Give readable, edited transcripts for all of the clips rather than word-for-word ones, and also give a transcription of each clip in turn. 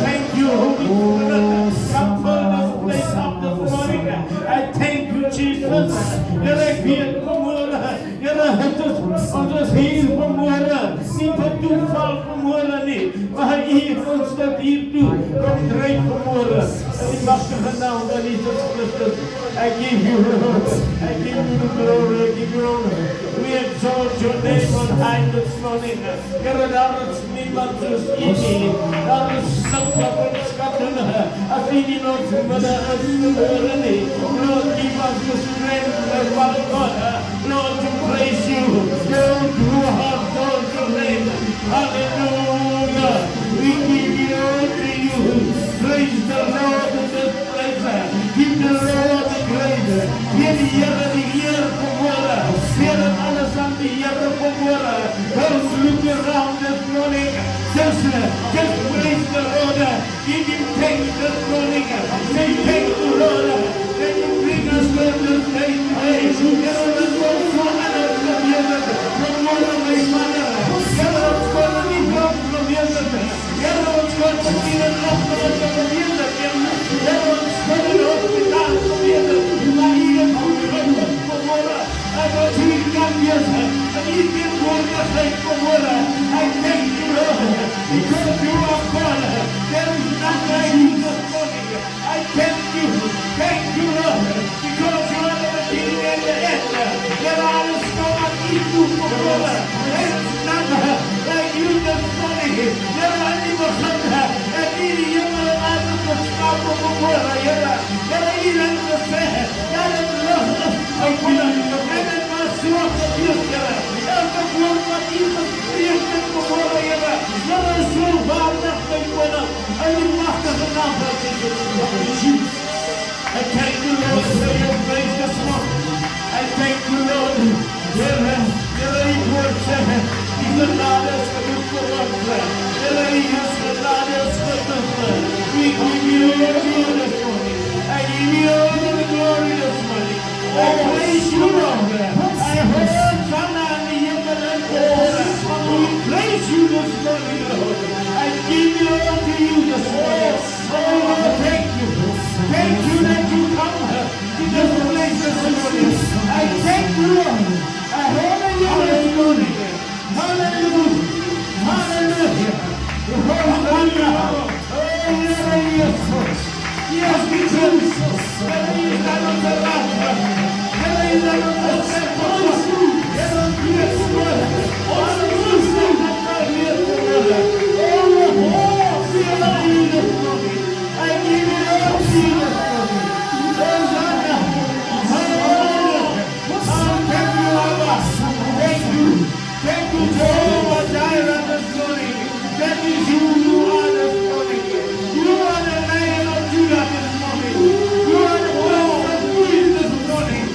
Thank you, Holy Spirit. Come fill this place up this morning. I thank you, Jesus. You're a great promoter. You're a hitter. He's promoter. Niet te val promoter niet. Maar hier ons dat hier toe. Kom drie promoter. En die machtige naam van Jesus Christus. I give you Lord. I give you the glory. I give you honor. We exalt your name on high this morning. Here daar is niemand zoals u nie. Daar is sulke wat skatten. As u nie ons midde is gebore nie. Lord, give us the strength of our God. Lord, to praise you. Lord, who have done your name. Hallelujah. We give it all to you. Praise the Lord in this place. Give the Lord the praise. Heer die Here die Heer vermoorde. Heer het alles aan die Here vermoorde. Don't look around this morning. Just praise the Lord. Give him thanks this morning. Say thank you, Lord. That you bring us to this day today. Heer het ons so alles vermoorde. Vermoorde my Vader. Heer het ons kon nie blok vermoorde. Heer het ons kon nie in afgelopen vermoorde. Heer het ons kon in hospitaal vermoorde. Maar hier het ons vermoorde. En wat hier kan wees. En hier kan woordigheid vermoorde. I thank you, Lord, because you are God. There is none like you this morning. I thank you, Lord, because you are the beginning and the end. There are no one equal for God. There is none like you this morning. There are no one and any younger than the scout of the world. There are even the fair. There is love of you. And it must be of the future. And the world that even created the world. Let us move on that way with us. And we must have enough of Jesus. I thank you, Lord, for your grace this morning. I thank you, Lord. There are equal said. He's the Lord is the good for one plan. There are equal the Lord is the good plan. We give you all the glory this morning. I give you all the glory this morning. I praise you, Lord. I heard Sana and the younger and older. We praise you this morning, Lord. I give you all to you this morning. Oh, Lord, thank you. Thank you that you come to this place this morning. I thank you, Lord. I honor you this morning. Hallelujah. Hallelujah. Hallelujah. Oh, yes. Yes, Jesus. Thank you, Jehovah Jireh this morning. That is who you are this morning. You are the Lion of Judah this morning. You are the one that rules this morning.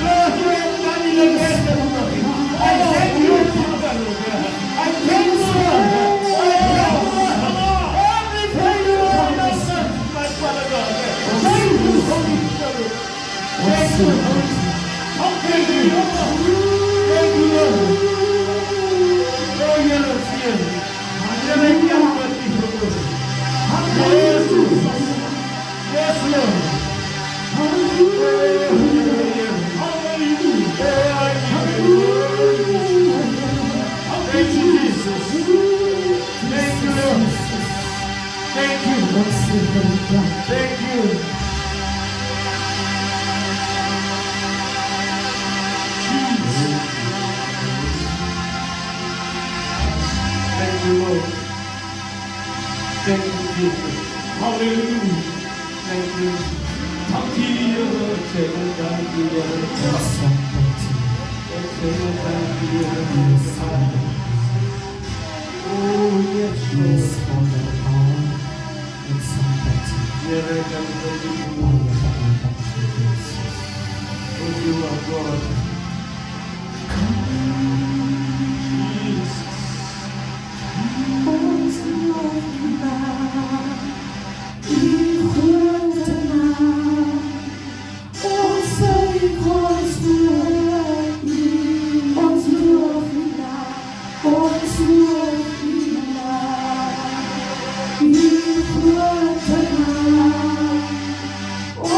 Lord, you have done it again this morning. I thank you, Jesus. I thank you, Lord. I thank you, Lord. Everything you are, my Father God. Thank you, Holy Spirit. Thank you, Holy Spirit. Thank you, Lord. Thank you, Lord. Oh, yes, yes. Yes, Lord. Thank you. Jesus. Thank you, Lord. Thank you, Jesus. Hallelujah. Thank you. 당기여 제가 당기여 제가 당기여 Oh yes, Yes, Father, power and somebody. Oh, you are God. Oh,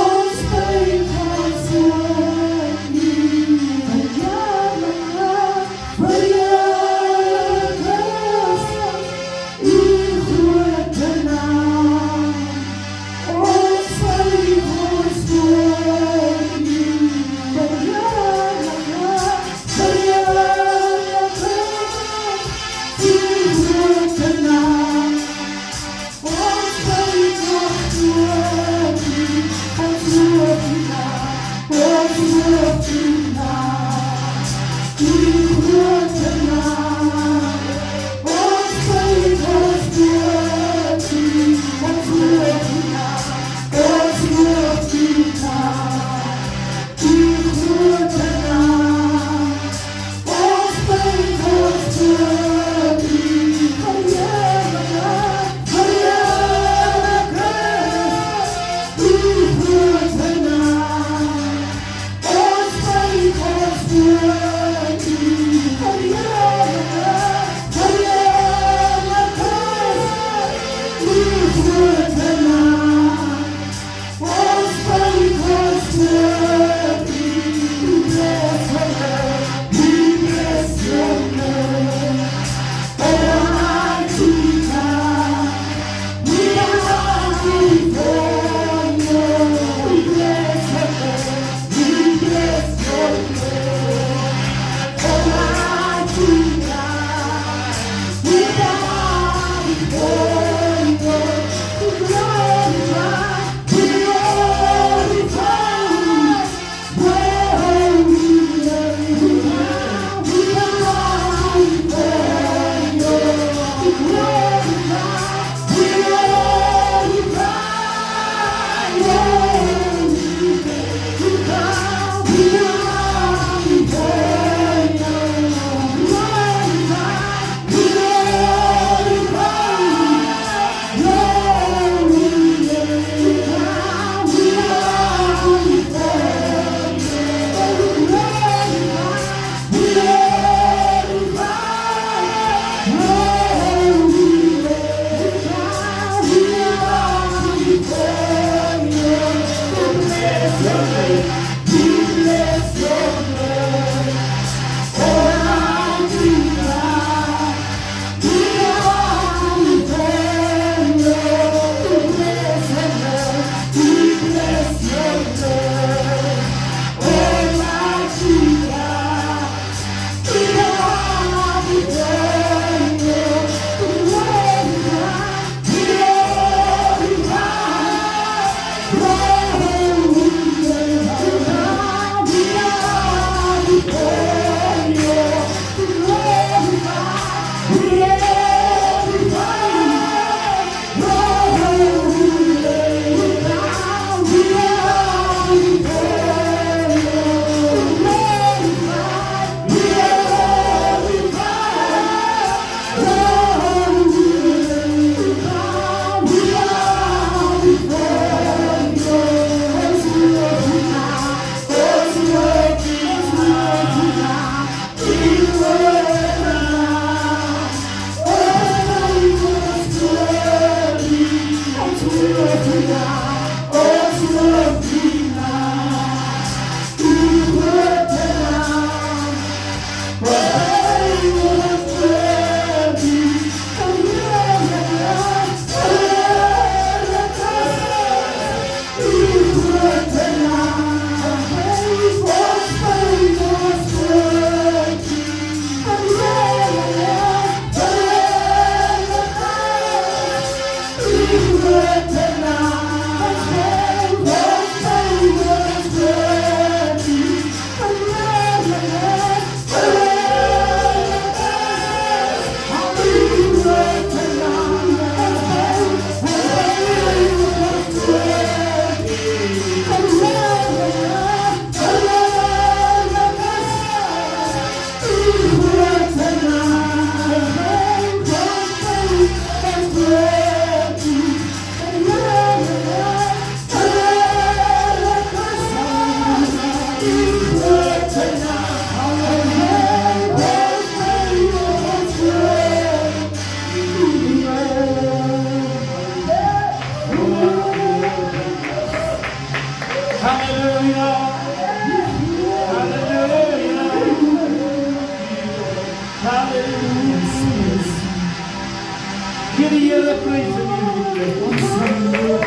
Get a yellow praise in you.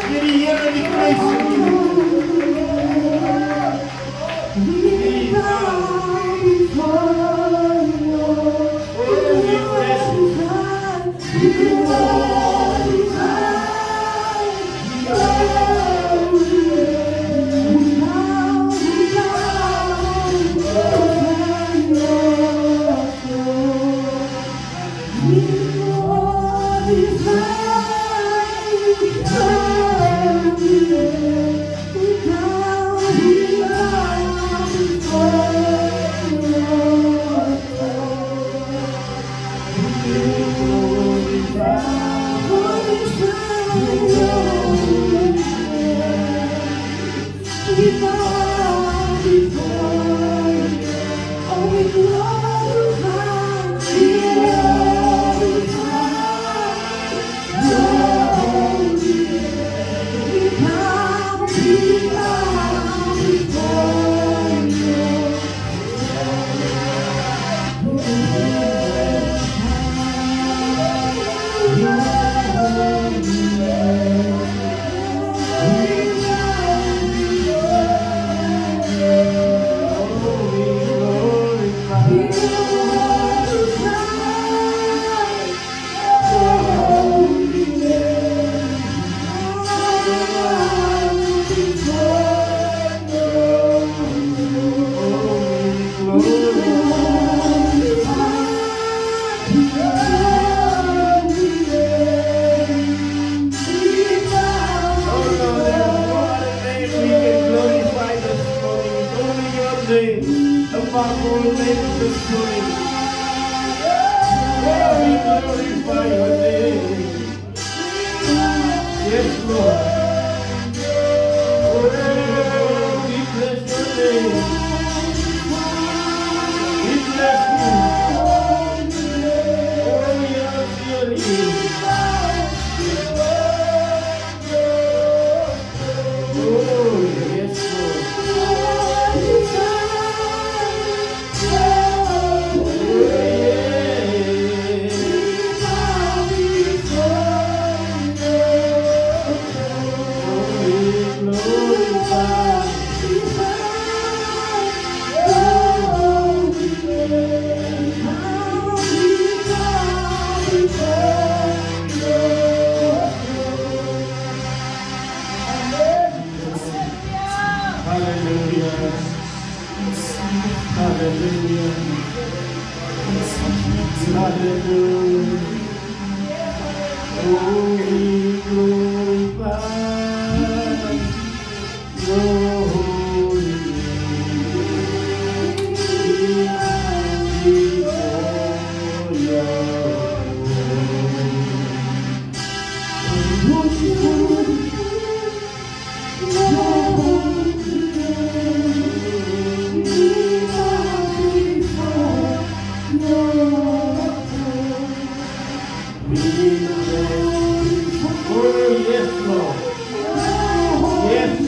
Get a yellow praise in you.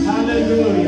Hallelujah.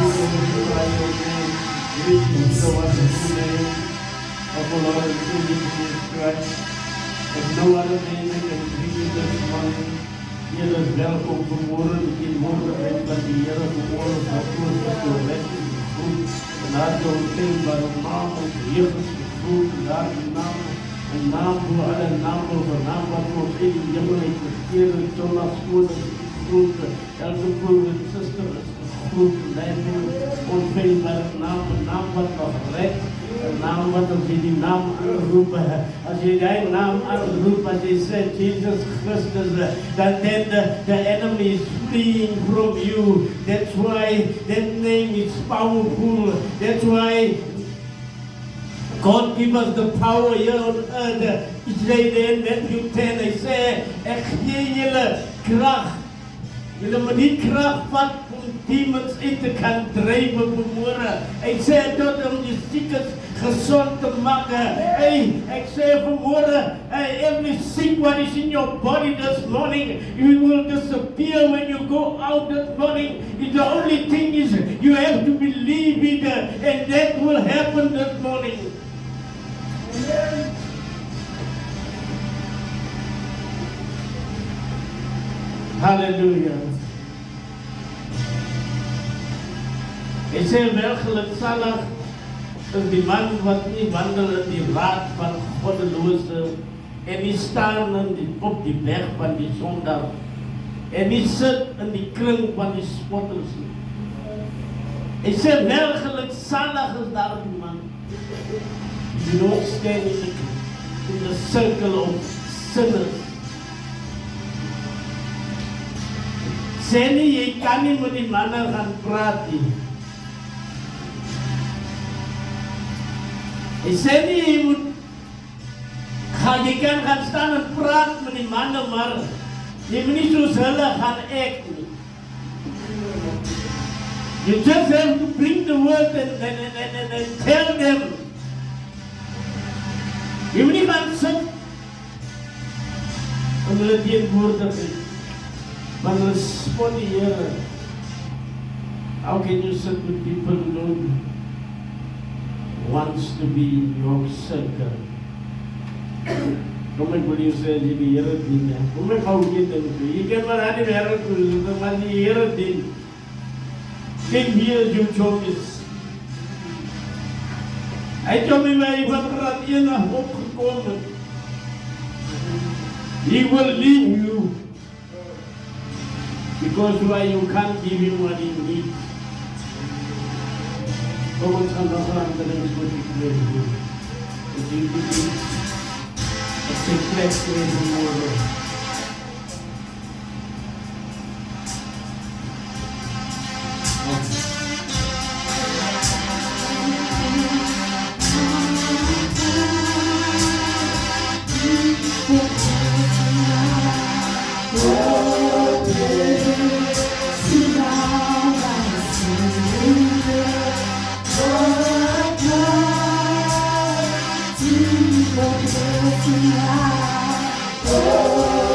glorify your name. We lift the wonderful name of the Lord and Savior Jesus Christ. There's no other name I can bring you this morning. Here is welkom vanmorgen. In morgen bent van die Heere vanmorgen verkoos met jou blessing gevoed. En daar jou ontelbare naam ons Jezus gevoed. En daar die naam, een naam voor alle namen, een naam wat ons in die hemel heeft gegeven. Zoals koning gegroet. Elke broer en zuster is gegroet. En ontelbare naam, een naam wat nog redt. Een naam wat ons in die naam aanroepen. Als je die naam aanroept, als je zegt Jesus Christus, then the enemy is fleeing from you. That's why that name is powerful. That's why God give us the power here on earth. Ik zei in Matthew 10, hij zei, ik geef jullie kracht. Jullie moet die kracht vat om demons in te kan drijven vanmorgen. Ik zei dat om je ziekes gezond te maken. Ik zei vanmorgen, every sick what is in your body this morning, you will disappear when you go out this morning. The only thing is you have to believe it and that will happen this morning. Hallelujah. Hij zei wel gelukzalig is die man wat niet wandelt in die raad van goddelozen en die staan op die weg van die zondaar en die zit in die kring van die spotters. Hij zei wel gelukzalig is daar die man. You don't stand in the circle of sinners. Sê nie, jy kan nie met die manne gaan praat nie. Hy sê nie, jy kan gaan staan en praat met die manne, maar jy moet nie soos hulle gaan ek nie. You just have to bring the word and tell them. Jy moet nie gaan sit en hulle teenwoordig is. But respond here. How can you sit with people who don't wants to be in your circle? Kom ek wil jou sê, as jy die Here dien, kom ek hou jy dit toe. Jy kan maar aan die wereld toe, maar die Here dien. Kijk hier is jou choice. Hy het jou met my van graad 1 af opgekomen. He will leave you. Because why you can't give him what he needs. Kom ons gaan nog aan de rest voor die kweer. Het is niet het is plek voor die morgen. Oh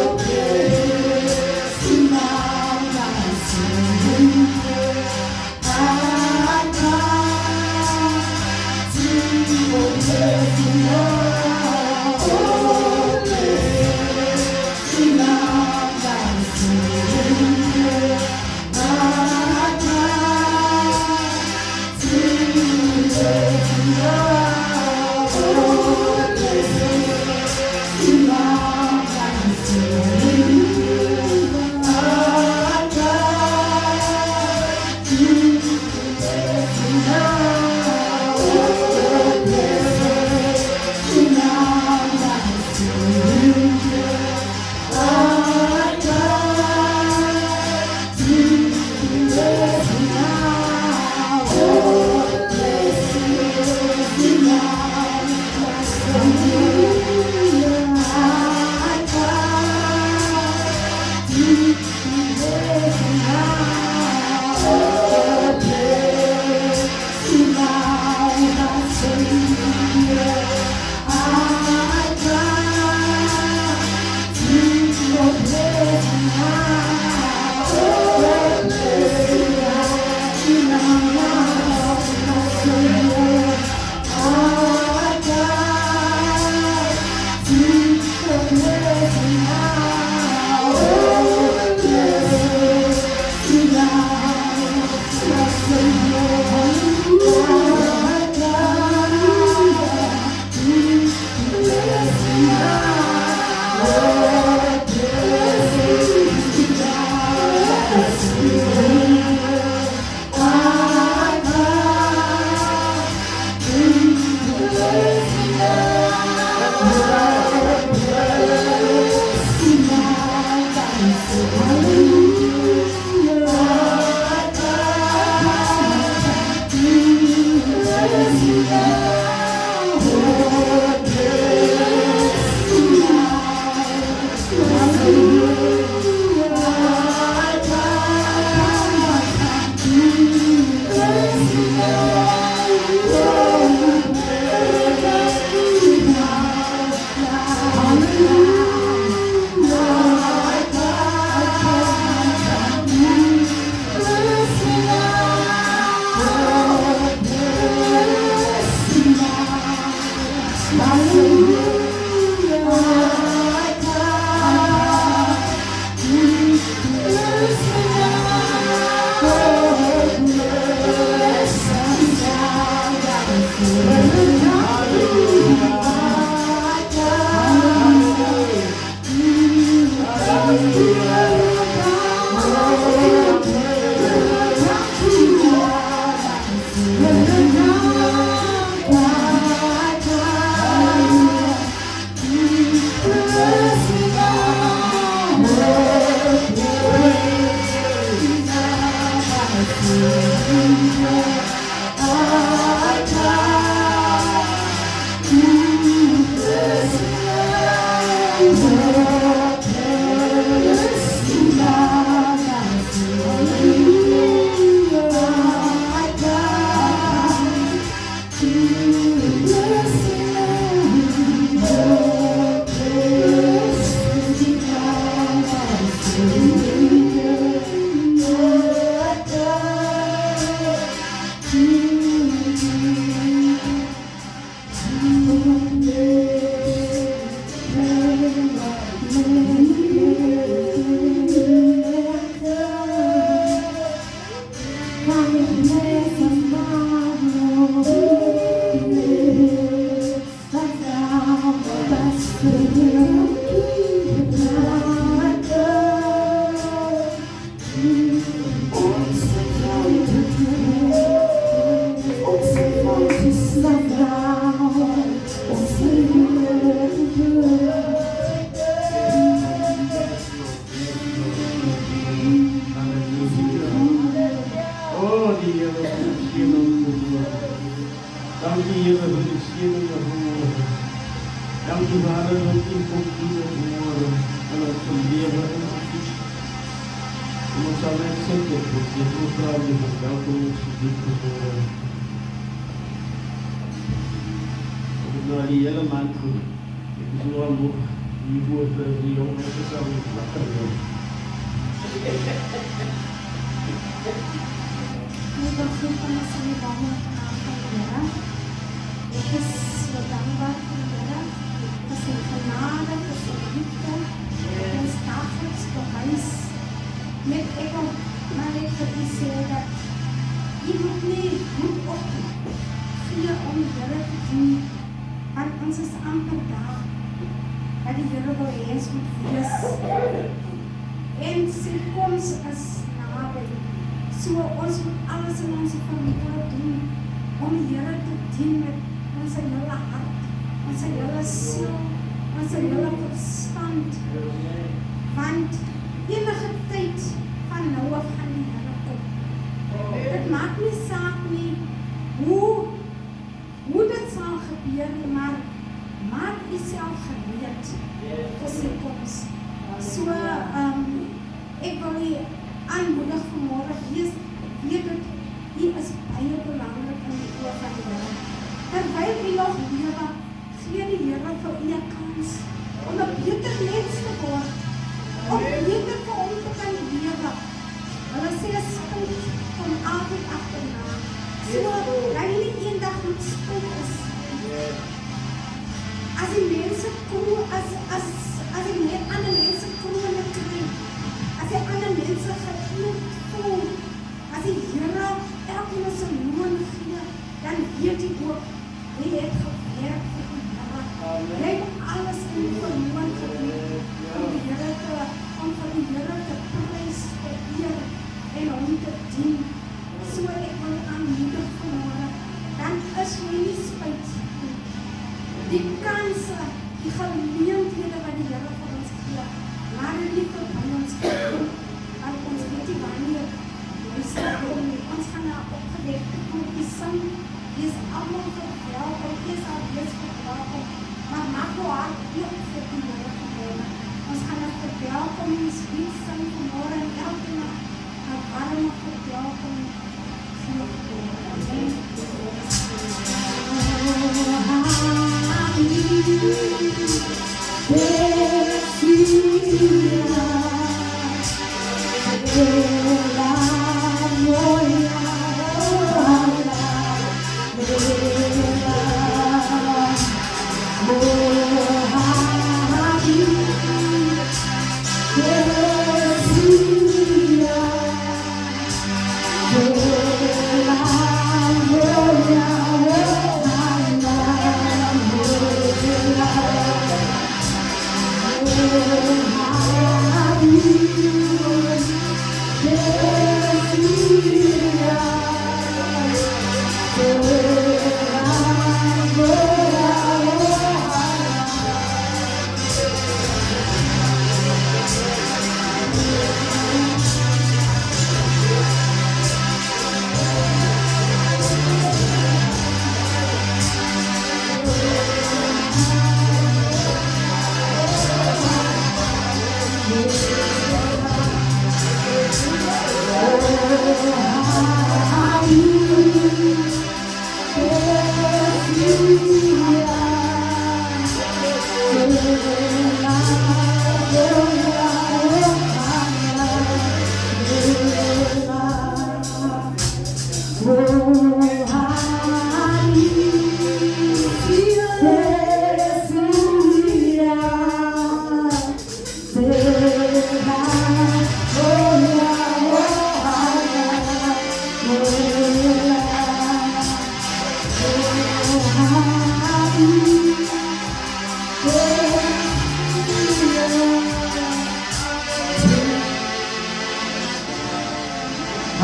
As die mense kom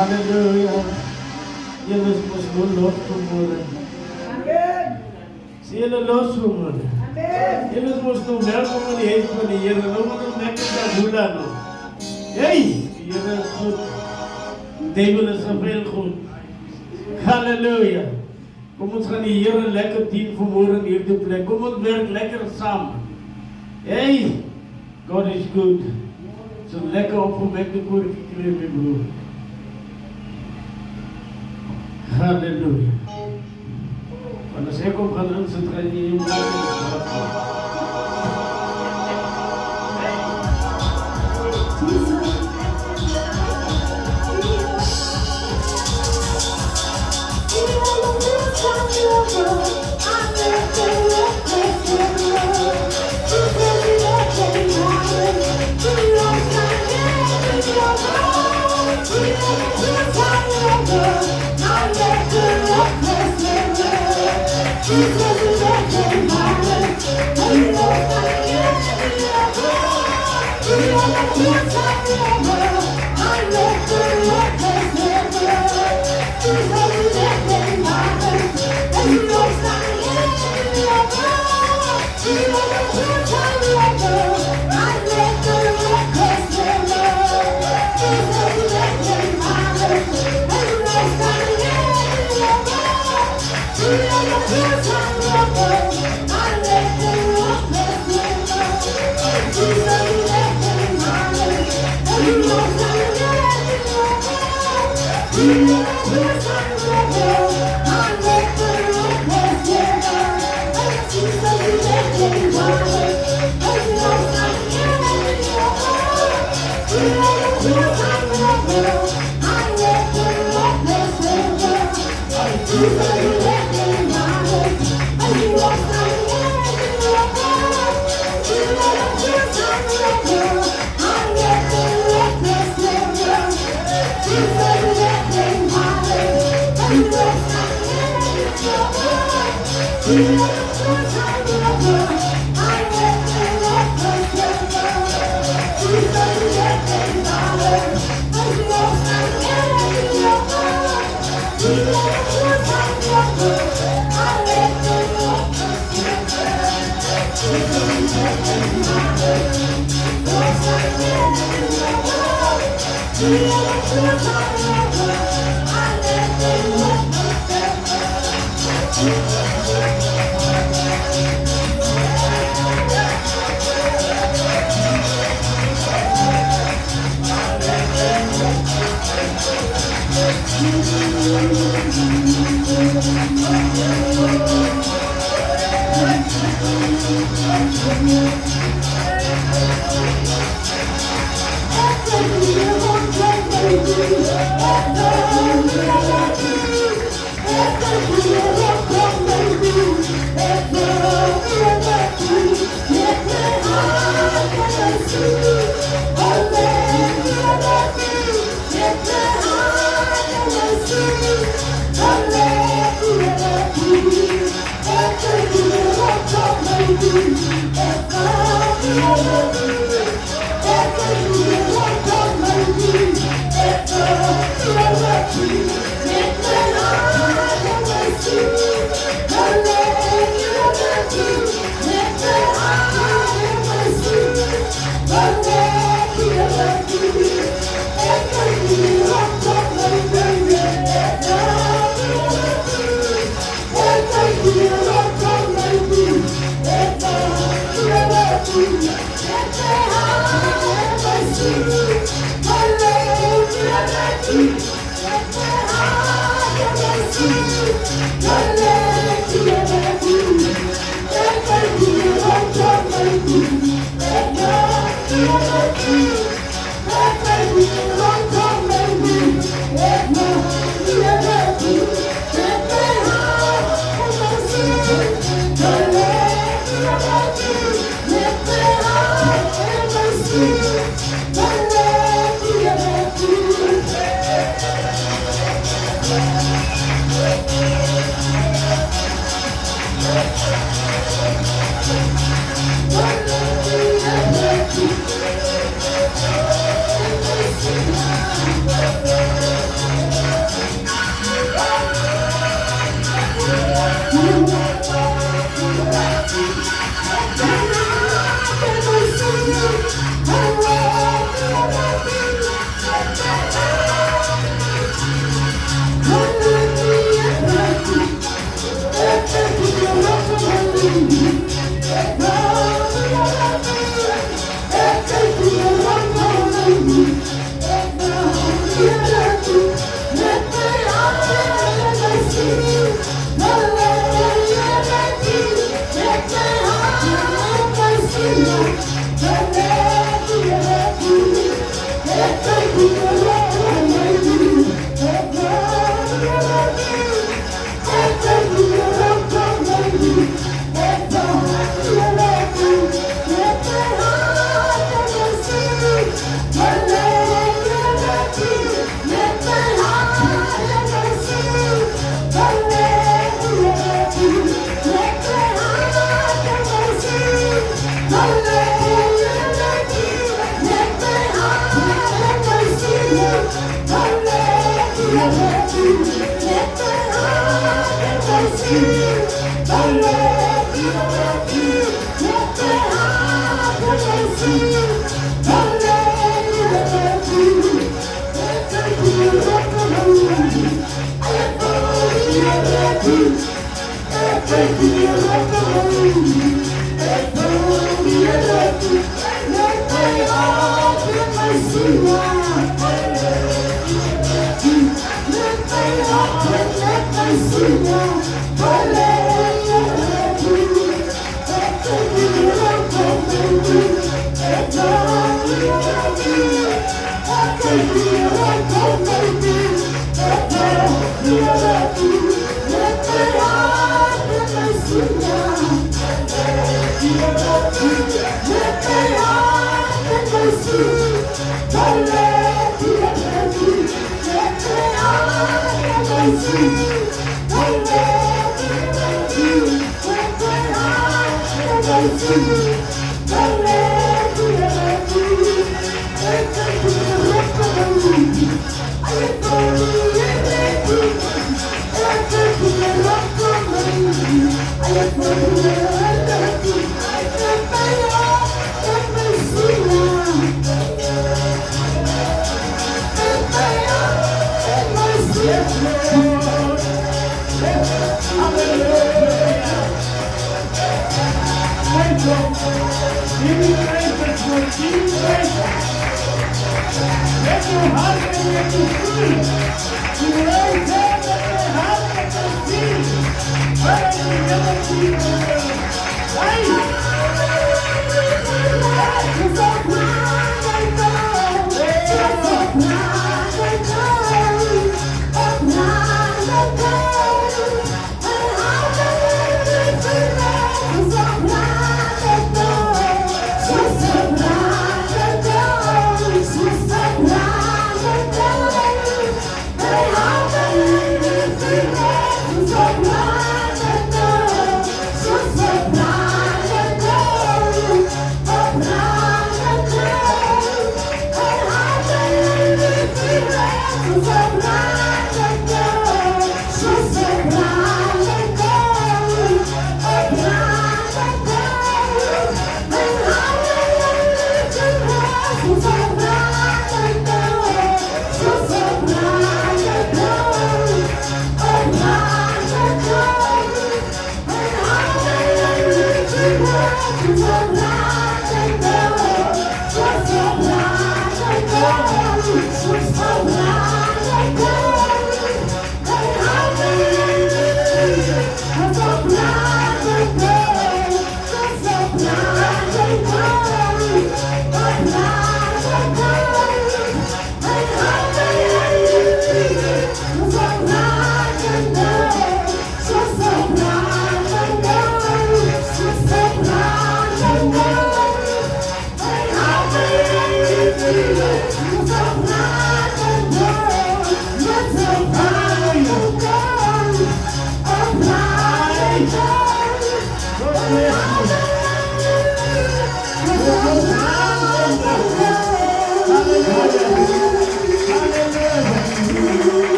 Hallelujah. Julle mos nou lof vanmôre. Sien julle los vanmôre. Julle mos nou welkom in die huis van die Here. Nou moet ons lekker daar boela nou. Hey, die Here is goed. Duivel is veel goed. Hallelujah. Kom ons gaan die Here lekker dien vanmôre in hierdie plek. Kom ons werk lekker saam. Hey, God is good. So lekker opgewekte koor gekry, my broer. Hallelujah. Want as ek op gaan insit, gaan jy nie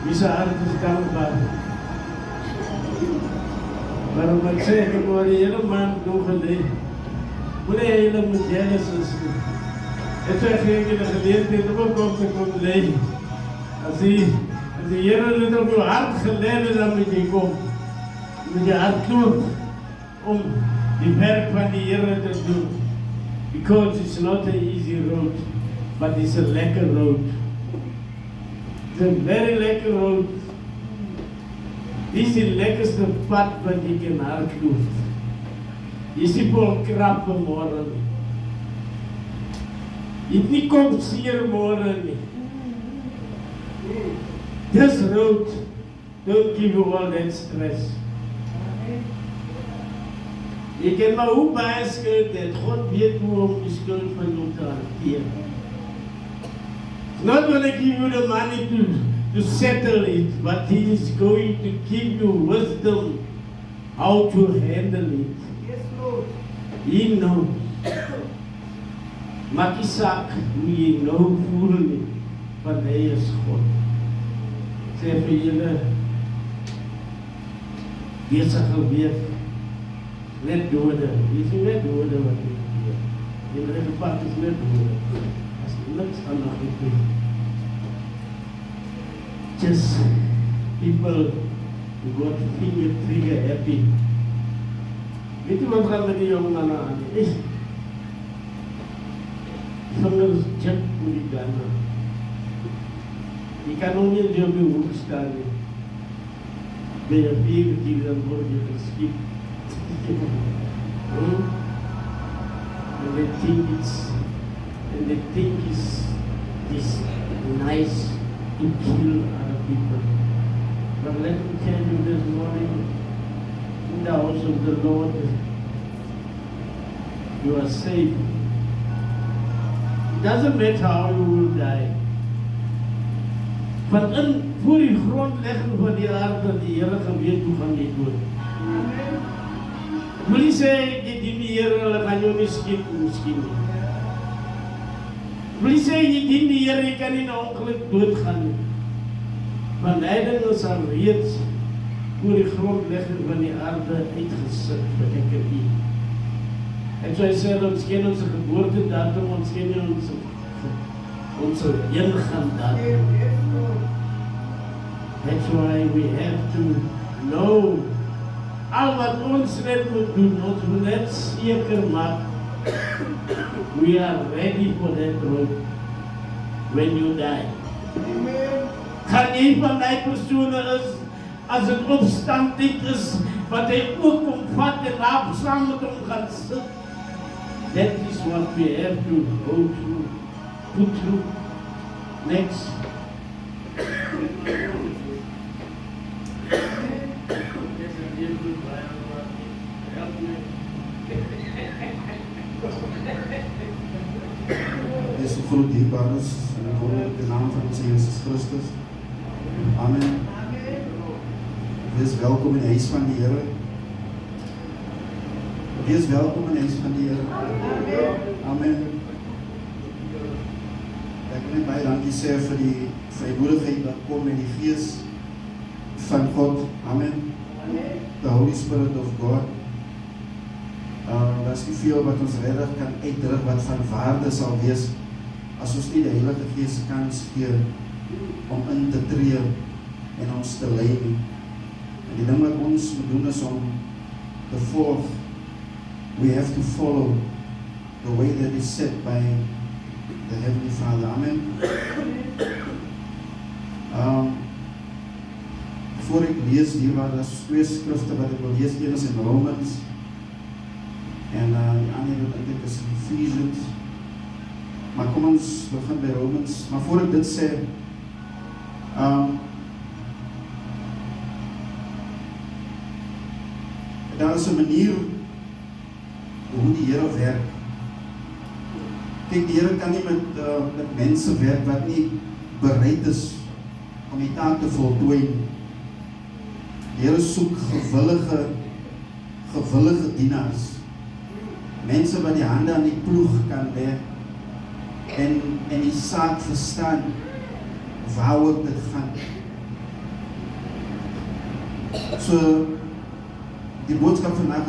Bisa artis dankbaar. Waarom ik zeg, ik word helemaal doorgeleefd. Wanneer je helemaal met Genesis is. En toen ging ik de geleerdheid ook op te komen leven. Als die Heer het op je hart geleid, dan moet je komen. Moet je hart doen om die werk van die Heer te doen. Because it's not an easy road, but it's a lekker road. It's a very lekker road. Dit is de lekkerste pad wat je kan hardlopen. Je ziet wel krappe morgen. Je niet komt zeer morgen. This road don't give you all that stress. Je kan maar hoe baie skuld het. God weet hoe om die skuld van jou te hanteren. It's not going to give you the money to settle it, but He is going to give you wisdom how to handle it. Yes, Lord. He knows. Maak nie saak hoe jy nou voel nie, want Hy is God. Sê vir julle, besig gewees, net dode. Jy is nie net dode wat jy gebeur. Julle pad is net dode. As niks anders gebeur. Just people who got trigger happy. Weet jy wat gaan met die jong manne aan? Vingers chip met die ganne. Jy kan nog nie op die hoek staan nie. Ben jy 4 dan word jy geskiep. And they think it's nice to kill other people. But let me tell you this morning, in the house of the Lord, you are safe. It doesn't matter how you will die. Want voor die grondlegging van die aarde, die Here geweet hoe gaan jy dood. Wil jy sê, jy dien die Here, hulle gaan jou miskien nie. Wil jy sê, jy dien die Here, jy kan nie na ongeluk doodgaan nie. Want leiding is al reeds voor die grondlegging van die aarde uitgesit vir ek en u. En so hy sê, ons ken ons geboortedatum, ons ken ons ingaan datum. That's why we have to know al wat ons net moet doen, ons moet net seker maak we are ready for that road when you die. Gaan een van die persone is, as het opstandig is, wat hy ook omvat en daar saam met hom gaan sit. That is what we have to go through, put through. Next. Dis 'n groot dierbares in die naam van ons Jesus Christus. Amen. Wees welkom in die huis van die Here. Wees welkom in die huis van die Here. Amen. Ek wil net baie dankie sê vir die vrymoedigheid wat kom in die gees van God. Amen. The Holy Spirit of God. Daar is nie veel wat ons redder kan uitdruk wat van waarde sal wees as ons nie die Heilige Gees kans gee om in te tree en ons te lei nie. En die ding wat ons moet doen is om The fourth, we have to follow the way that is set by the Heavenly Father. Amen. Voor ek lees hier, waar daar twee skrifte wat ek wil lees, een is in Romans en die ander wat ek is in Ephesians. Maar kom ons begin by Romans. Maar voor ek dit sê, daar is 'n manier hoe die Here werk. Kyk, die Here kan nie met mense werk wat nie bereid is om die taak te voltooi. Die Here soek gewillige dienaars. Mense wat die hande aan die ploeg kan lê en die saak verstaan waaroor dit gaan. So, die boodskap vandag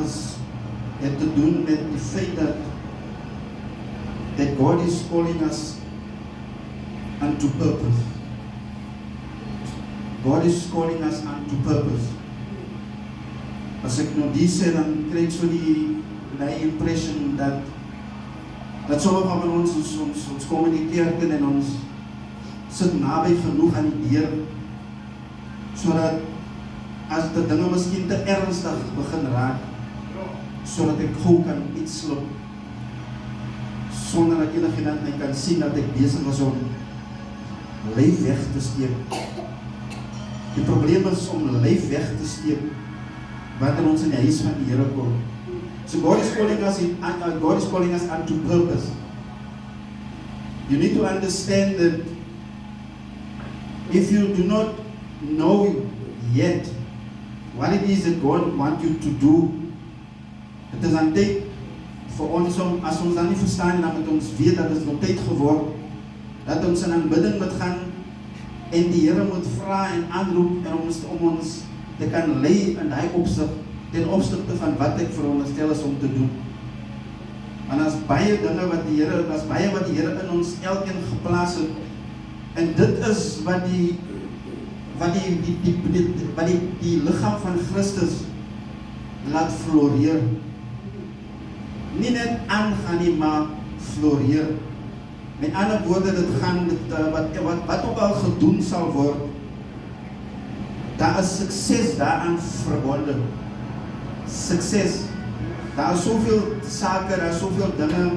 het te doen met die feit that God is calling us unto purpose. God is calling us unto purpose. As ek nou die sê, dan kry ek so die impression dat sommige van ons kommunikeer en ons sit naby genoeg aan die Heer, sodat as die dinge miskien te ernstig begin raak, sodat ek gou kan iets slip, sonder dat enigiemand my kan sien dat ek besig is om lyf weg te steek. Die probleem is om lyf weg te steek wanneer ons in die huis van die Here kom. So God is calling us unto purpose. You need to understand that if you do not know yet what it is that God wants you to do, het is aan tyd vir ons om, as ons dan nie verstaan, dan moet ons weet dat het nog tyd geword, dat ons in aanbidding moet gaan en die Here moet vra en aanroep en om ons te kan lei in die opsig, ten opsigte van wat ek veronderstel is om te doen. Want as baie dinge wat die Here in ons elkeen geplaas het, en dit is wat die liggaam van Christus laat floreer. Nie net aangaan nie, maar floreer. Met ander woorde, dit gaan wat ook al gedoen sal word, daar is sukses daaraan verbonden. Sukses. Daar is soveel sake, daar is soveel dinge,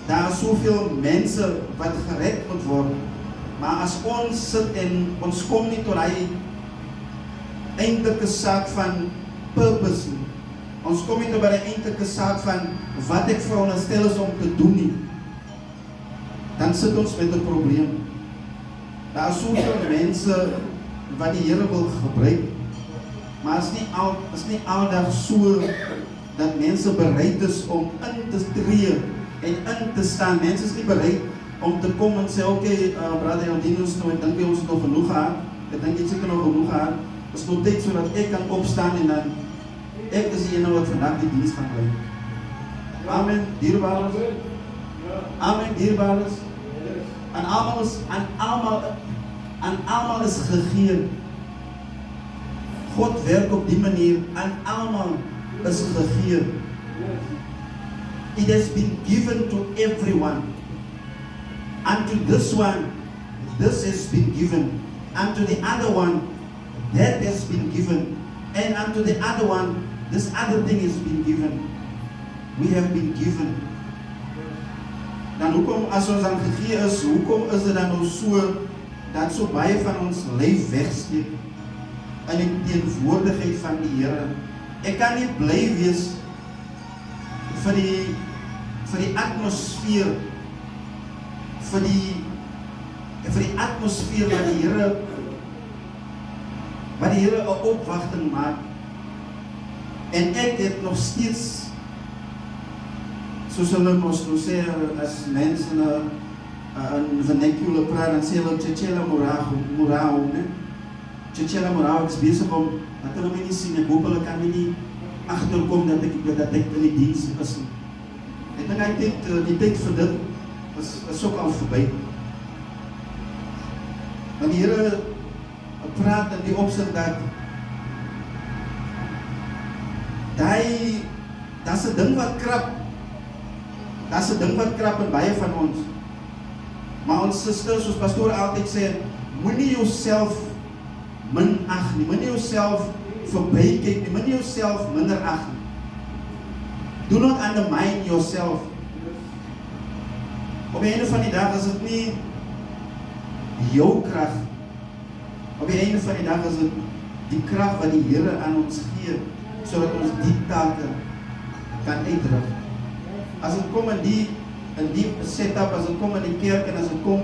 daar is soveel mense wat gered moet word. Maar as ons sit en ons kom nie tot die eindelike saak van purpose nie. Ons kom nie tot by die eindelike saak van wat ek veronderstel is om te doen nie. Dan sit ons met 'n probleem. Daar is soveel mense wat die Here wil gebruik, maar is nie aldag so dat mense bereid is om in te tree en in te staan. Mense is nie bereid om te kom en sê, okay, brother, ons dien ons nou, ek dink ons het nog genoeg gehad, ek dink jy seker nog genoeg gehad, is nog tyd sodat ek kan opstaan en dan ek is die ene wat vandag die diens gaan bly. Amen, dierbares. Amen, dierbares. En almal is gegee. God werk op die manier, en almal is gegee. It has been given to everyone. Unto this one, this has been given. Unto the other one, that has been given. And unto the other one, this other thing has been given. We have been given. Dan hoekom, as ons dan gegee is, hoekom is dit dan nou so, dat so baie van ons lyf wegsteek in die teenwoordigheid van die Here? Ek kan nie bly wees vir die atmosfeer, vir die atmosfeer wat die Here 'n opwagting maak, en ek het nog steeds, soos hulle ons nou sê, as mense in vernacular praat, dan sê hulle Tshela Morao, ne? Tshela Morao, ek is besig om, dat hulle my nie sien, ek hoop hulle kan my nie agterkom dat ek in die diens is. Ek dink die tyd vir dit is ook al verby. Want die Here praat in die opsig dat Daar's 'n ding wat krap. Daar's 'n ding wat krap in baie van ons. Maar ons susters, soos pastoor altyd sê, moenie jouself minag nie, moenie jouself verbykyk nie, moenie jouself minder ag nie. Do not undermine yourself. Op die einde van die dag is dit nie jou krag. Op die einde van die dag is dit die krag wat die Here aan ons gee, sodat ons die take kan uitdruk. As dit kom in die setup, as dit kom in die kerk en as dit kom,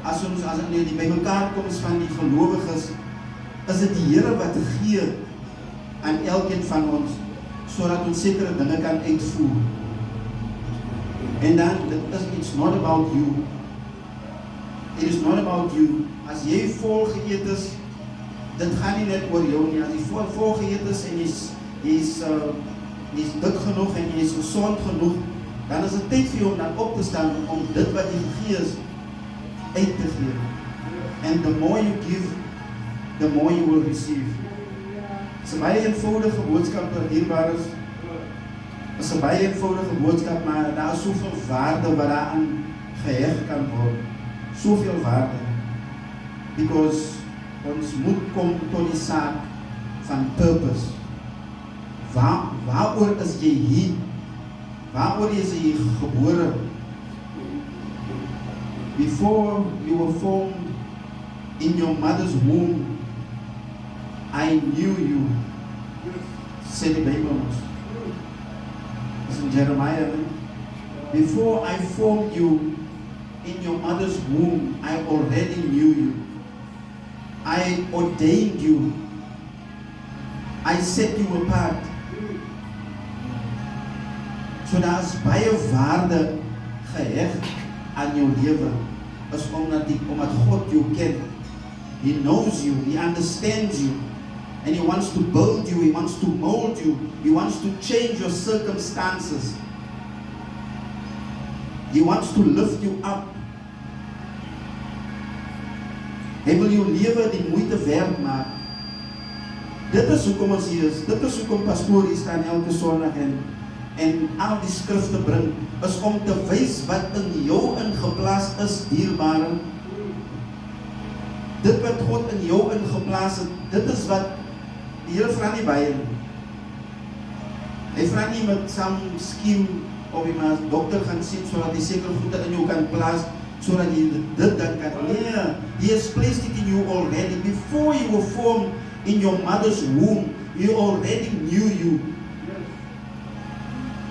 as dit die bymekaarkoms van die gelowiges, is dit die Here wat gee aan elkeen van ons, sodat ons sekere dinge kan uitvoer. En dan, it's not about you. It is not about you. As jy volgeëet is, dit gaan nie net oor jou nie. As jy volgeëet is en jy is dik genoeg en jy is gezond genoeg, dan is het tyd vir jou om dan op te staan om dit wat jy gegee is uit te gee. And the more you give, the more you will receive. Het is 'n baie eenvoudige boodskap wat dierbaar is. Het is 'n baie eenvoudige boodskap, maar daar is soveel waarde wat daaraan geheg kan word. Soveel waarde. Because ons moet kom tot die saak van purpose. Waaroor is jy hier? Waaroor is jy gebore? Before you were formed in your mother's womb, I knew you. Sê die Bybel ons. Dis in Jeremiah. Before I formed you in your mother's womb, I already knew you. I ordained you. I set you apart. So daar is baie waarde geheg aan jou lewe, is omdat God jou ken. He knows you, He understands you, and He wants to build you, He wants to mold you, He wants to change your circumstances. He wants to lift you up. Hy wil jou lewe die moeite werd maak. Dit is hoekom ons hier is, dit is hoekom pastoor hier staan elke Sondag en al die skrifte bring, is om te wys wat in jou ingeplaas is, dierbare. Dit wat God in jou ingeplaas het, dit is wat die Here vra nie baie. Hy vra nie met some scheme of jy maar dokter gaan sien, sodat die sekere goede in jou kan plaas, sodat jy dit dan kan. Nee, He has placed it in you already. Before you were formed in your mother's womb, He already knew you.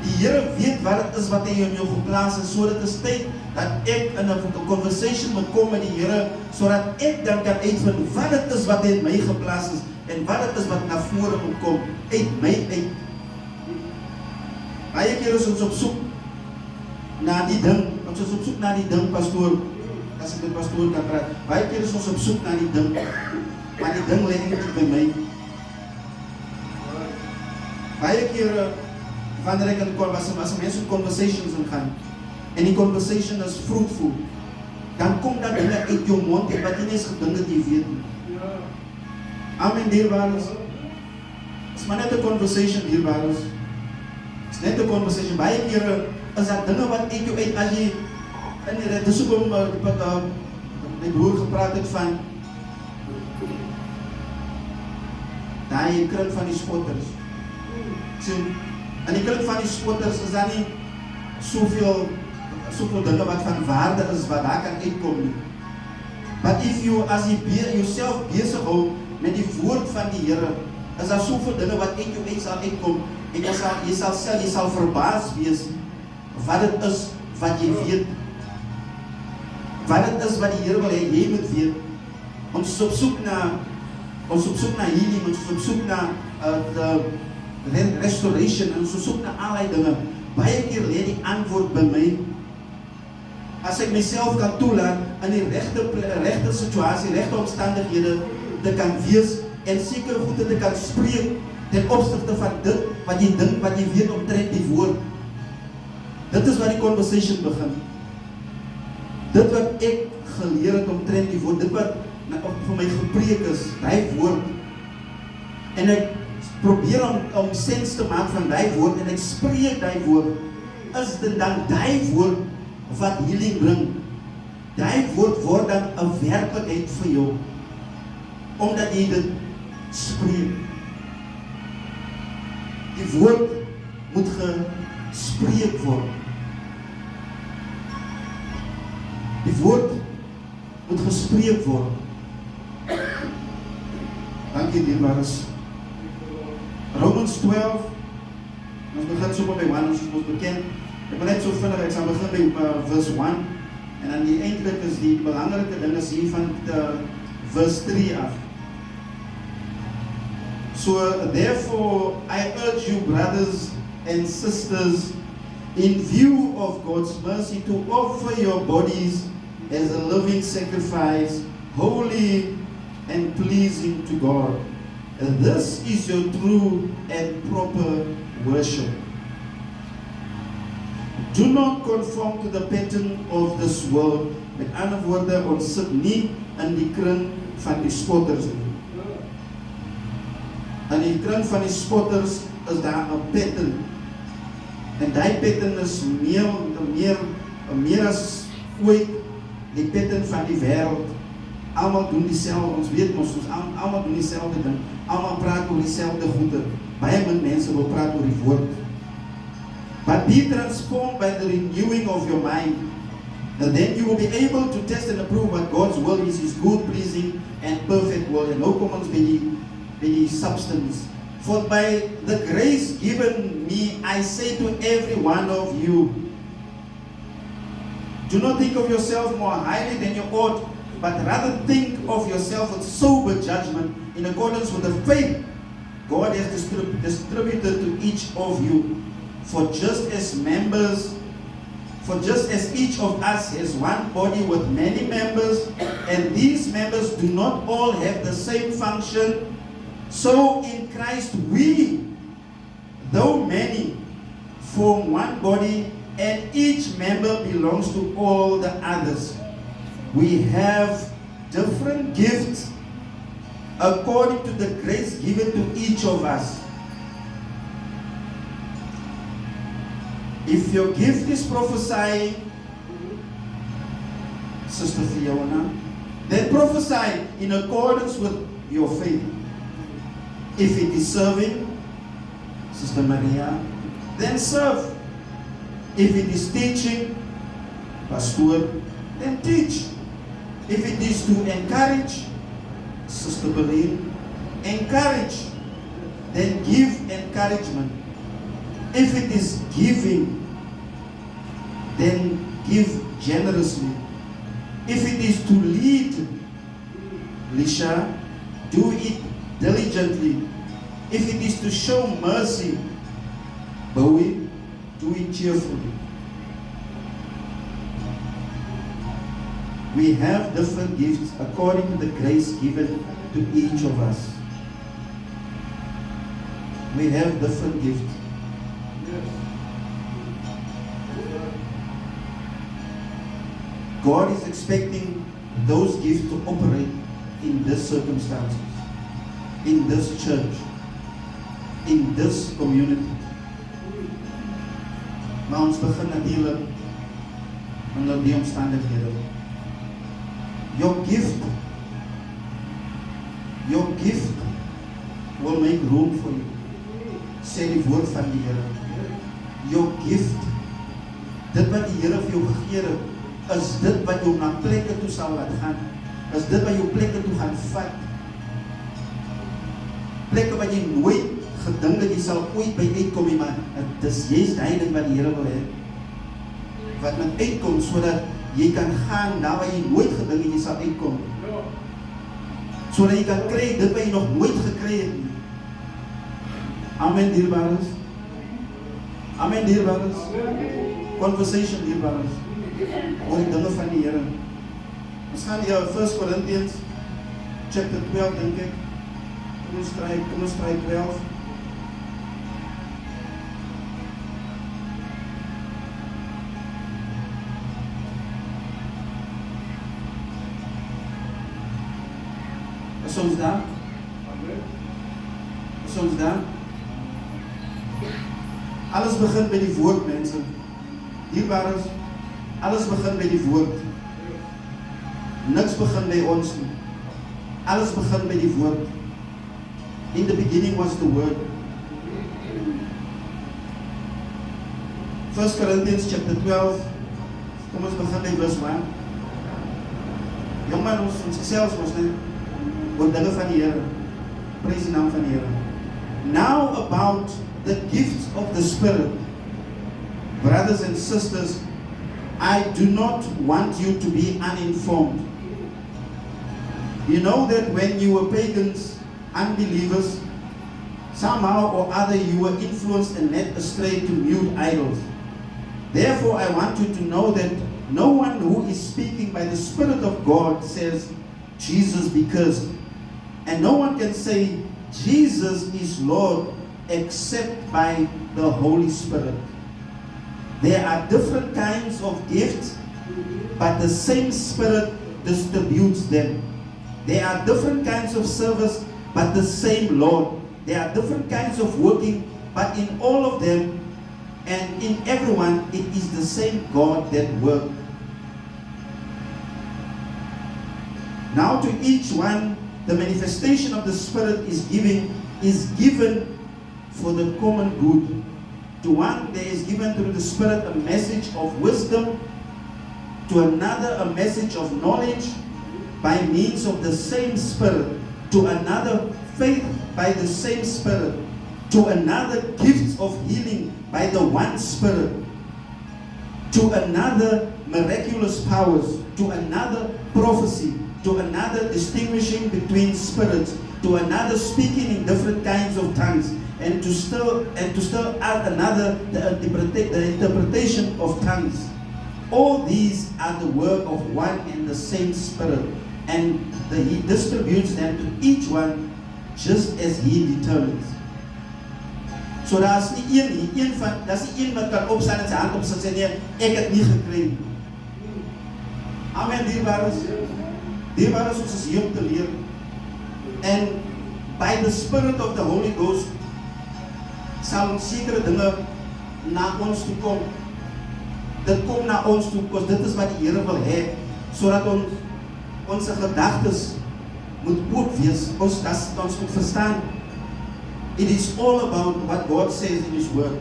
Die Here weet wat het is wat hy in jou geplaas het, so dit is tyd dat ek in 'n conversation moet kom met die Here, sodat ek dan kan uitvind wat het is wat hy in my geplaas is, en wat het is wat na vore moet kom, uit my uit. Baie keer is ons op soek na die ding, pastoor, as ek met pastoor kan praat, baie keer is ons op soek na die ding, maar die ding lê nie by my. Baie keer, wanneer ek as mense in conversations gaan, en die conversation is fruitful, dan kom dat dinge uit jou mond, en wat jy nie eens gedink het jy weet nie. Amen, dierbares. Het is maar net 'n conversation, dierbares. Het is net 'n conversation. Baie kere is dat dinge wat uit jou uit, as jy, en dis hoekom my broer gepraat het van daai kring van die spotters. So, in die kring van die spotters is daar nie soveel dinge wat van waarde is wat daar kan uitkom nie. But if you, as jy jouself besig hou met die woord van die Here, is daar soveel dinge wat uit jou uit sal uitkom, en jy sal verbaas wees wat het is wat jy weet, wat het is wat die Here wil hê jy moet weet. Ons is op soek na healing, ons is op soek na restoration, ons is op soek na allerlei dinge. Baie keer lê die antwoord by my. As ek myself kan toelaat in die regte situasie, regte omstandighede te kan wees en sekere goede te kan spreek ten opsigte van dit wat jy dink, wat jy weet omtrent die woord. Dit is waar die conversation begin. Dit wat ek geleer het omtrent die woord, dit wat vir my gepreek is, die woord. En probeer om sens te maak van daai woord en ek spreek daai woord, is dit dan daai woord wat healing bring. Daai woord word dan 'n werklikheid vir jou, omdat jy dit spreek. Die woord moet gespreek word. Die woord moet gespreek word. Dankie dierbares. Romans 12, ons begin so by 1, ons bekend. Ek wil net so vinnig, ek sal begin by vers 1, en dan die eintlik is die belangrike ding is hier van vers 3 af. So, therefore, I urge you, brothers and sisters, in view of God's mercy, to offer your bodies as a living sacrifice, holy and pleasing to God. And this is your true and proper worship. Do not conform to the pattern of this world. Met ander woorde, ons sit nie in die kring van die spotters nie. In die kring van die spotters is daar 'n pattern. En die pattern is meer as ooit die pattern van die wêreld. Almal doen dieselfde, ons weet ons almal doen dieselfde ding. Almal praat oor dieselfde goede. Baie min mense wil praat oor die woord. But be transformed by the renewing of your mind. And then you will be able to test and approve what God's will is, His good, pleasing and perfect will. En nou kom ons by die substance. For by the grace given me, I say to every one of you, do not think of yourself more highly than you ought, but rather think of yourself with sober judgment in accordance with the faith God has distributed to each of you. For just as each of us has one body with many members, and these members do not all have the same function, so in Christ we, though many, form one body, and each member belongs to all the others. We have different gifts according to the grace given to each of us. If your gift is prophesying, Sister Fiona, then prophesy in accordance with your faith. If it is serving, Sister Maria, then serve. If it is teaching, Pastor, then teach. If it is to encourage, Sister Beline, encourage. Then give encouragement. If it is giving, then give generously. If it is to lead, Lisha, do it diligently. If it is to show mercy, Bowie, do it cheerfully. We have different gifts according to the grace given to each of us. We have different gifts. God is expecting those gifts to operate in this circumstances, in this church, in this community. Maar ons begin natuurlijk onder die omstandigheden. Your gift will make room for you. Sê die woord van die Here. Your gift, dit wat die Here vir jou gegee het, is dit wat jou na plekke toe sal laat gaan. Is dit wat jou plekke toe gaan vat. Plekke wat jy nooit gedink dat jy sal ooit by uitkom nie, maar dit is juist die ding wat die Here wil hê. Wat met uitkom, sodat jy kan gaan na waar jy nooit gedink het jy sal uitkom. Sodat jy kan kry dit wat jy nog nooit gekry het nie. Amen, dierbares. Amen, dierbares. Conversation, dierbares. Oor die dinge van die Here. Ons gaan hier 1 Corinthians chapter 12, dink ek. Kom ons try 12. Is ons daar? Is ons daar? Alles begint by die woord, mense. Dierbares, alles begin by die woord. Niks begin by ons nie. Alles begin by die woord. In the beginning was the word. 1 Corinthians chapter 12. Kom ons begin by verse 1. Jongman, ons gesels ons net oor dinge van die Here. Prys die naam van die Here. Now about the gifts of the Spirit. Brothers and sisters, I do not want you to be uninformed. You know that when you were pagans, unbelievers, somehow or other you were influenced and led astray to mute idols. Therefore, I want you to know that no one who is speaking by the Spirit of God says, Jesus be cursed. And no one can say, Jesus is Lord, except by the Holy Spirit. There are different kinds of gifts, but the same Spirit distributes them. There are different kinds of service, but the same Lord. There are different kinds of working, but in all of them and in everyone, it is the same God that works. Now to each one, the manifestation of the Spirit is given for the common good. To one, there is given through the Spirit a message of wisdom, to another a message of knowledge by means of the same Spirit, to another faith by the same Spirit, to another gifts of healing by the one Spirit, to another miraculous powers, to another prophecy, to another distinguishing between spirits, to another speaking in different kinds of tongues, and to still add another the interpretation of tongues. All these are the work of one and the same Spirit, and He distributes them to each one just as He determines. So daar's nie een wat kan opstaan en sy hand op sit en sê nee, ek het nie gekry nie. Amen, dierbares. Dierbares, ons is hier om te leer. And by the Spirit of the Holy Ghost sal sekere dinge na ons toe kom. Dit kom na ons toe, because dit is wat die Here wil hê, sodat ons gedagtes moet oop wees, ons moet verstaan. It is all about what God says in His Word.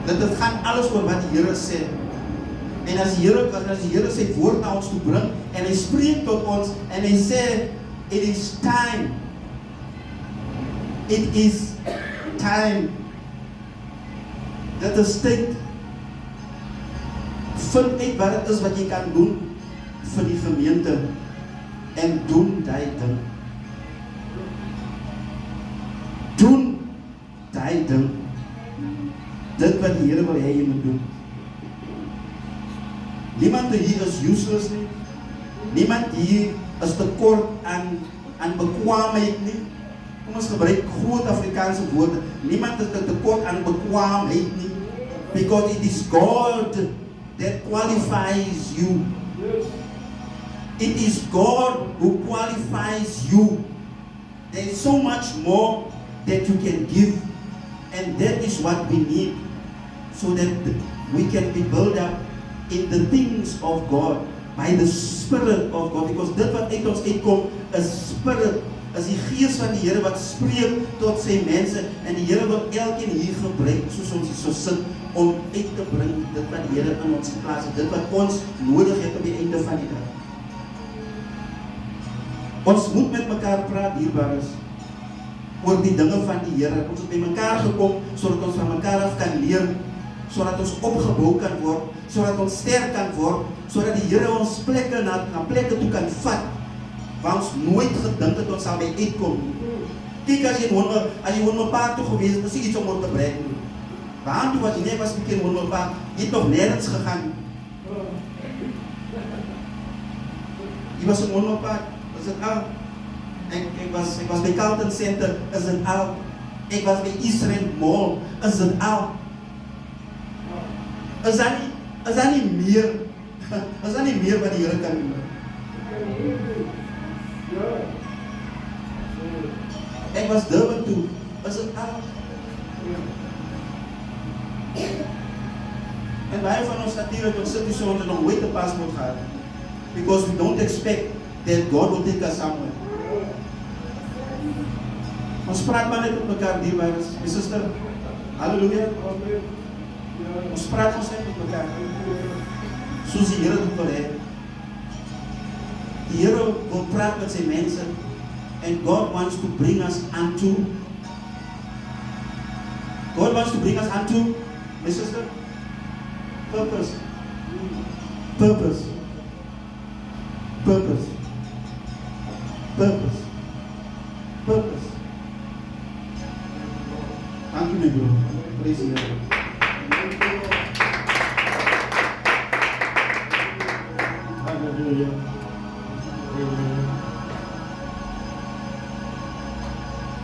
Dat dit gaan alles oor wat die Here sê. En as die Here sy woord na ons toe bring, en hy spreek tot ons, en hy sê, it is time. It is time. Dit is tyd. Vind uit wat dit is wat jy kan doen vir die gemeente, en doen die ding. Doen die ding. Dit wat die Here wil hê jy moet doen. Niemand hier is useless nie. Niemand hier is tekort aan bekwaamheid nie. Kom ons gebruik groot Afrikaanse woorde. Niemand is tekort aan bekwaamheid nie. Because it is God that qualifies you. It is God who qualifies you. There is so much more that you can give, and that is what we need, so that we can be built up in the things of God by the Spirit of God, because dit wat uit ons uitkom is Spirit, is die Gees van die Here wat spreek tot sy mense, en die Here wil elkeen hier gebruik soos ons hier so sit om uit te bring dit wat die Here in ons geplaas het, dit wat ons nodig het op die einde van die dag. Ons moet met mekaar praat, dierbares, oor die dinge van die Here. Ons het by mekaar gekom sodat ons van mekaar af kan leer, sodat ons opgebou kan word, sodat ons sterk kan word, sodat die Here ons plekke na plekke toe kan vat waar ons nooit gedink het ons sal by uitkom. Kyk, as jy Wonderpark toe gewees het, is iets om oor te breek. Waar toe was jy nie, was ek in Wonderpark, jy het nog nergens gegaan. Jy was in Wonderpark, is dit al? Ek was by Carlton Center, is dit al? Ek was by Israel Mall, is dit al? Is dat nie meer, is dat nie meer wat die Here kan doen? Ek was Durban toe. Was dit al? En baie van ons natuurlik ons sit hier so onder nog nooit 'n paspoort gehad. Because we don't expect that God will take us somewhere. Ons praat maar net met mekaar hier, my sister. Halleluja. Ons praat ons net met mekaar. Soos die Here dit wil hê. Die Here wil praat met sy mense. And God wants to bring us unto. God wants to bring us unto, my sister, purpose. Purpose. Purpose. Purpose. Purpose. Thank you, my bro. Praise the Lord. Hallelujah. Amen.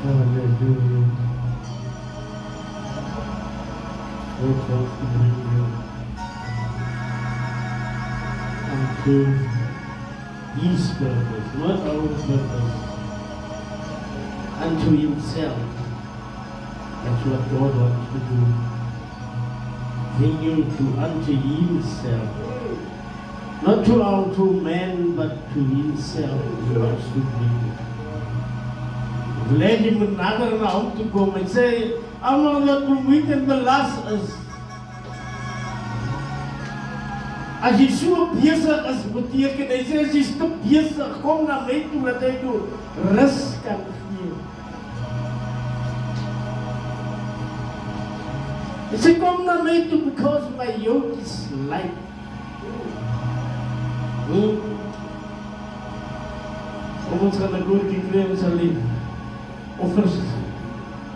Hallelujah. God wants to bring you unto His purpose, not our purpose, unto Himself. That's what God wants to do. Bring you to unto Himself. Not to man, but to Himself. He wants to bring you. Let Him nader na hom toe kom en sê, almal wat vermoeid en belas is. As jy so besig is, beteken hy sê, as jy te besig, kom na my toe, dat hy jou rus kan gee. Hy sê, kom na my toe, because my yoke is light. Kom ons gaan na Goorkie kry, ons sal leef. Offers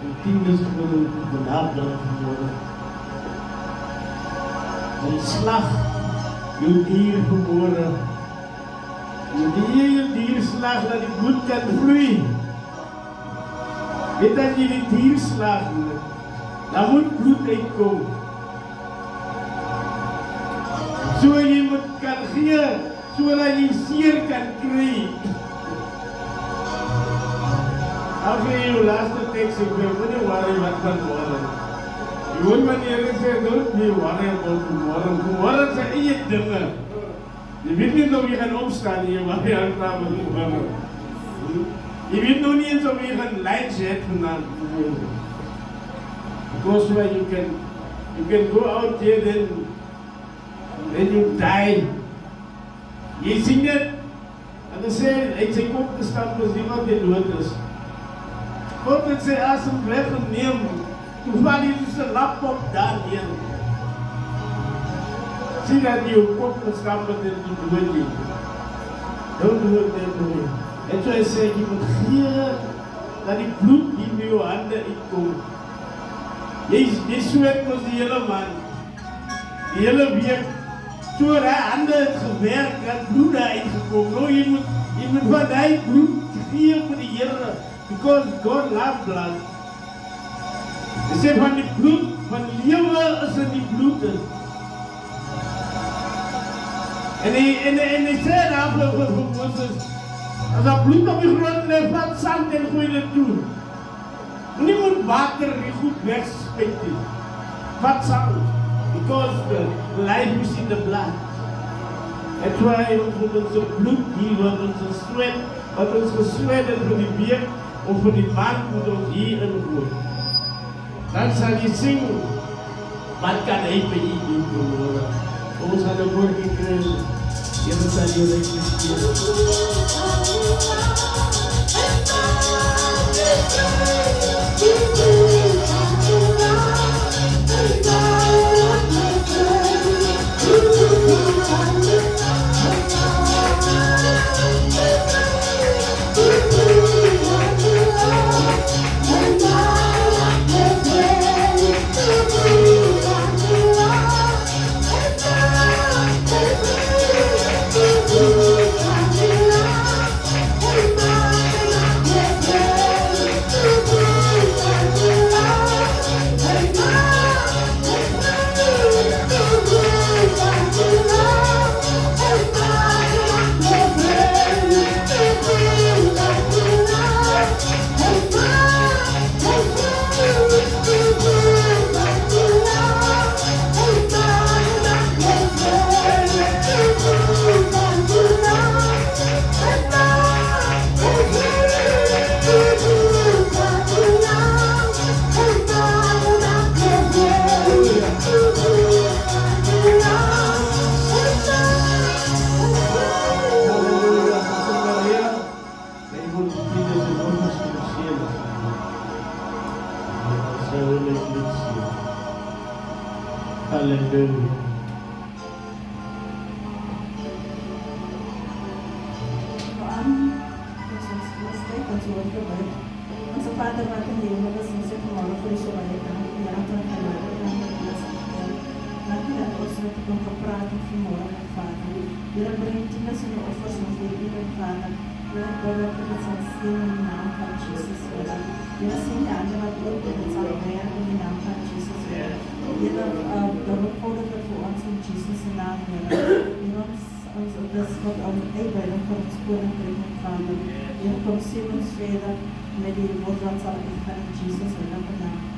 en tiendes geworden benaderd geworden. Ontslag, jou dier geboren. Jou dierslag dat die bloed kan vloeien. Weet dat jy die dierslag moet, dan moet bloed uitkom. So jy moet kan gee, so dat jy seer kan kry. Als je je laatste tekst zegt, moet je worry wat van morgen. Je moet wanneer je zegt, don't be worry about tomorrow. Tomorrow zijn je dingen. Je weet niet of je gaat opstaan hier, maar je gaat praten met tomorrow. Je weet nog niet eens of je gaat light zetten vandaan. Because where you can go out there, then you die. Je ziet het. En dan zei hij, uit zijn kop gestapt is niemand die dood is. God het sy asem weggeneem, toe val jy soos 'n laptop daar neer. Sien dat jy jou kop gestap het en die dood nie. Don't do it that way. En so hy sê, jy moet gee, dat die bloed die met jou hande uitkom. Jy sweet mos die hele man, die hele week, so hy hande het gewerk, dat bloed daar uitgekom. Nou, jy moet van die bloed gee vir die Here. Because God loves blood. Hy sê van die bloed, van lewe is in die bloed. En hy sê daar vir Moses, as daar bloed op die grond lê, vat sand en gooi dit toe. Nie moet water die goed wegspuit nie. Vat sand. Because the life is in the blood. That's why ons bloed hier, wat ons sweat, wat ons gesweat het vir die week, of vir die maand moet ons hier ingooi. Dan sal jy sing, wat kan hy vir jy doen vermoorde? Ons gaan een woordje kry, Here sal jy rechtjes ouderlijk lied zingen. Halleluja. Onze Vader wat in de hemel is, ons het vanmorgen voor u zo bij je dank. Ja, dank u wel. Dank u dat ons met u kon gepraat vanmorgen, Vader. Heer, breng tieners en offers ons voor u, Vader. Heer, ik wil dat het zal zien in de naam van Jezus, Heer. Heer, zie je aan wat ook dat het zal werken in de naam van Jezus, Heer. Heer, dat we houden dat voor ons in Jezus' naam, Heer. Heer, ons dus wat uitbreiding voor ons koninkrijk, Vader. Heer, kom zien ons verder met die woord wat zal uitgaan in Jezus' naam.